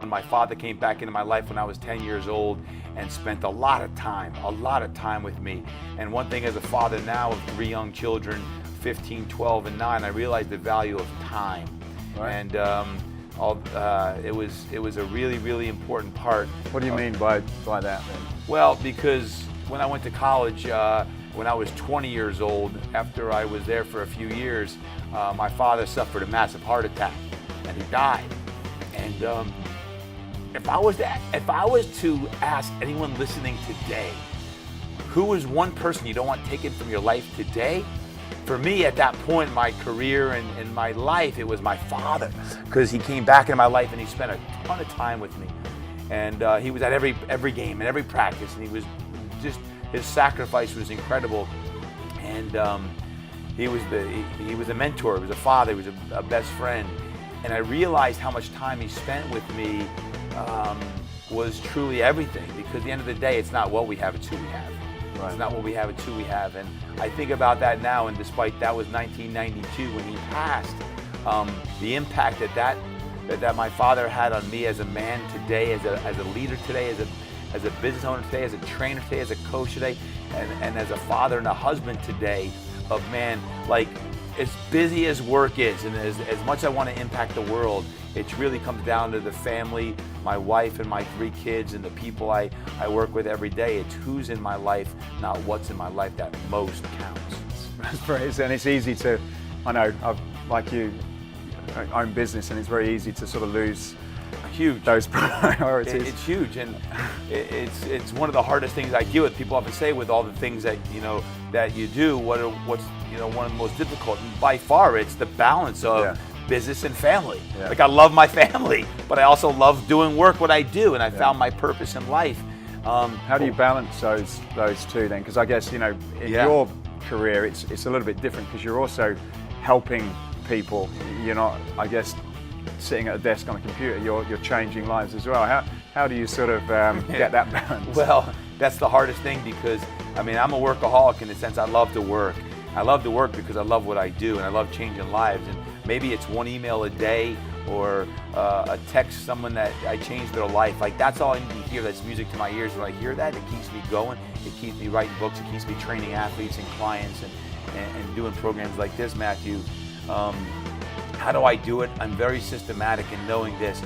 My father came back into my life when I was 10 years old and spent a lot of time with me. And one thing as a father now of 3 young children, 15, 12, and 9, I realized the value of time. Right. And it was a really, really important part. What do you mean by that then? Well, because when I went to college, when I was 20 years old, after I was there for a few years, my father suffered a massive heart attack and he died. And if I was to ask anyone listening today, who is one person you don't want taken from your life today? For me, at that point in my career and in my life, it was my father, because he came back into my life and he spent a ton of time with me. And he was at every game and every practice, and he was just, his sacrifice was incredible. And he was a mentor, he was a father, he was a best friend. And I realized how much time he spent with me was truly everything, because at the end of the day, it's not what we have, it's who we have. Right. It's not what we have, it's who we have. And I think about that now, and despite that was 1992 when he passed, the impact that my father had on me as a man today, as a leader today, as a business owner today, as a trainer today, as a coach today, and as a father and a husband today, of man, like, as busy as work is, and as much I want to impact the world, it really comes down to the family, my wife and my 3 kids, and the people I work with every day. It's who's in my life, not what's in my life, that most counts. That's very, and it's easy to, I know, like you, own business, and it's very easy to sort of lose those priorities. It's huge, and it's one of the hardest things I deal with. People often say, with all the things that you do, what's one of the most difficult, and by far it's the balance of business and family. Yeah. Like, I love my family, but I also love doing what I do, and I found my purpose in life. How do you balance those two then? Because I guess in your career it's a little bit different, because you're also helping people. You're not, I guess, sitting at a desk on a computer. You're changing lives as well. How do you sort of get that balance? Well, that's the hardest thing, because I'm a workaholic in the sense I love to work. I love to work because I love what I do, and I love changing lives. And maybe it's 1 email a day, or a text someone that I changed their life. Like, that's all I need to hear. That's music to my ears. When I hear that, it keeps me going. It keeps me writing books. It keeps me training athletes and clients and doing programs like this, Matthew. How do I do it? I'm very systematic in knowing this.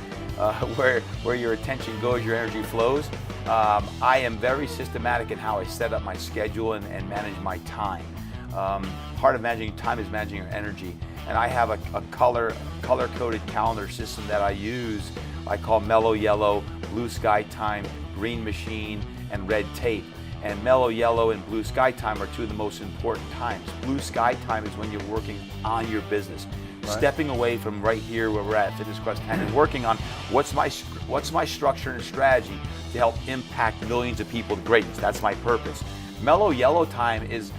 Where your attention goes, your energy flows. I am very systematic in how I set up my schedule and manage my time. Part of managing time is managing your energy. And I have a color-coded calendar system that I use. I call Mellow Yellow, Blue Sky Time, Green Machine, and Red Tape. And Mellow Yellow and Blue Sky Time are 2 of the most important times. Blue Sky Time is when you're working on your business. Right. Stepping away from right here where we're at Fitness Quest 10 and working on what's my structure and strategy to help impact millions of people to greatness. That's my purpose. Mellow Yellow time is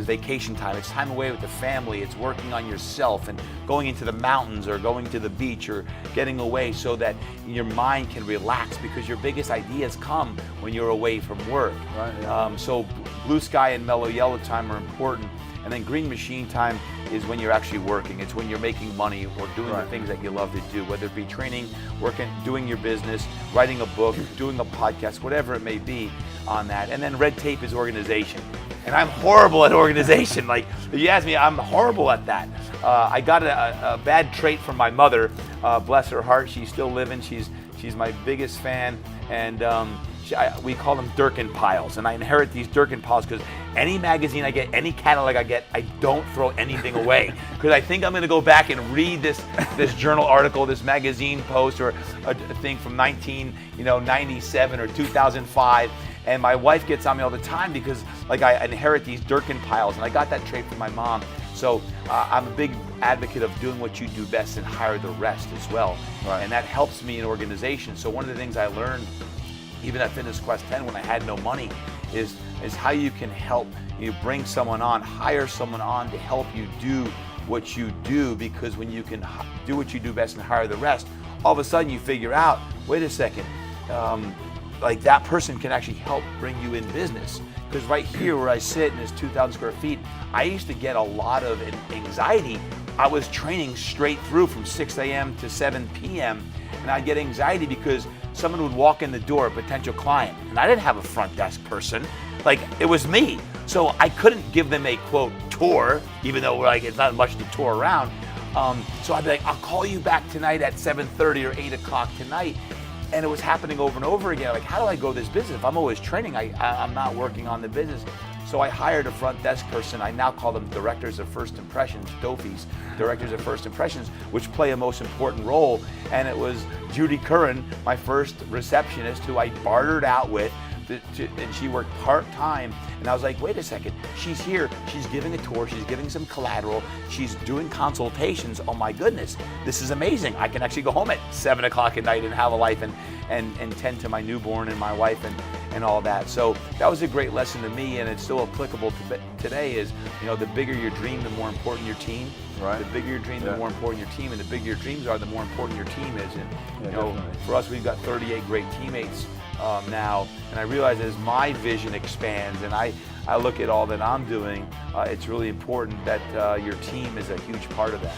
vacation time. It's time away with the family. It's working on yourself and going into the mountains or going to the beach or getting away so that your mind can relax, because your biggest ideas come when you're away from work. Right, yeah. So Blue Sky and Mellow Yellow time are important. And then Green Machine time is when you're actually working. It's when you're making money or doing the things that you love to do, whether it be training, working, doing your business, writing a book, doing a podcast, whatever it may be on that. And then Red Tape is organization. And I'm horrible at organization. Like, if you ask me, I'm horrible at that. I got a bad trait from my mother, bless her heart. She's still living. She's my biggest fan. And we call them Durkin piles, and I inherit these Durkin piles because any magazine I get, any catalog I get, I don't throw anything away, because I think I'm going to go back and read this journal article, this magazine post, or a thing from 1997 or 2005, and my wife gets on me all the time because I inherit these Durkin piles, and I got that trait from my mom. So I'm a big advocate of doing what you do best and hire the rest as well, and that helps me in organization. So one of the things I learned even at Fitness Quest 10 when I had no money is how you can help you bring someone on, hire someone on to help you do what you do, because when you can do what you do best and hire the rest, all of a sudden you figure out, wait a second, that person can actually help bring you in business. Because right here where I sit in this 2,000 square feet, I used to get a lot of anxiety I was training straight through from 6 a.m. to 7 p.m. and I'd get anxiety because someone would walk in the door, a potential client, and I didn't have a front desk person. Like, it was me. So I couldn't give them a quote tour, even though like it's not much to tour around. So I'd be like, I'll call you back tonight at 7:30 or 8 o'clock tonight. And it was happening over and over again. Like, how do I grow this business? If I'm always training, I'm not working on the business. So I hired a front desk person. I now call them directors of first impressions, DOFIs, directors of first impressions, which play a most important role. And it was Judy Curran, my first receptionist, who I bartered out with, and she worked part-time. And I was like, wait a second, she's here, she's giving a tour, she's giving some collateral, she's doing consultations. Oh my goodness, this is amazing. I can actually go home at 7 o'clock at night and have a life and tend to my newborn and my wife and all that. So that was a great lesson to me, and it's still applicable to today. Is, you know, the bigger your dream, the more important your team. Right. The bigger your dream, the more important your team, and the bigger your dreams are, the more important your team is. And you know, definitely. for us, we've got 38 great teammates now, and I realize as my vision expands and I look at all that I'm doing, it's really important that your team is a huge part of that.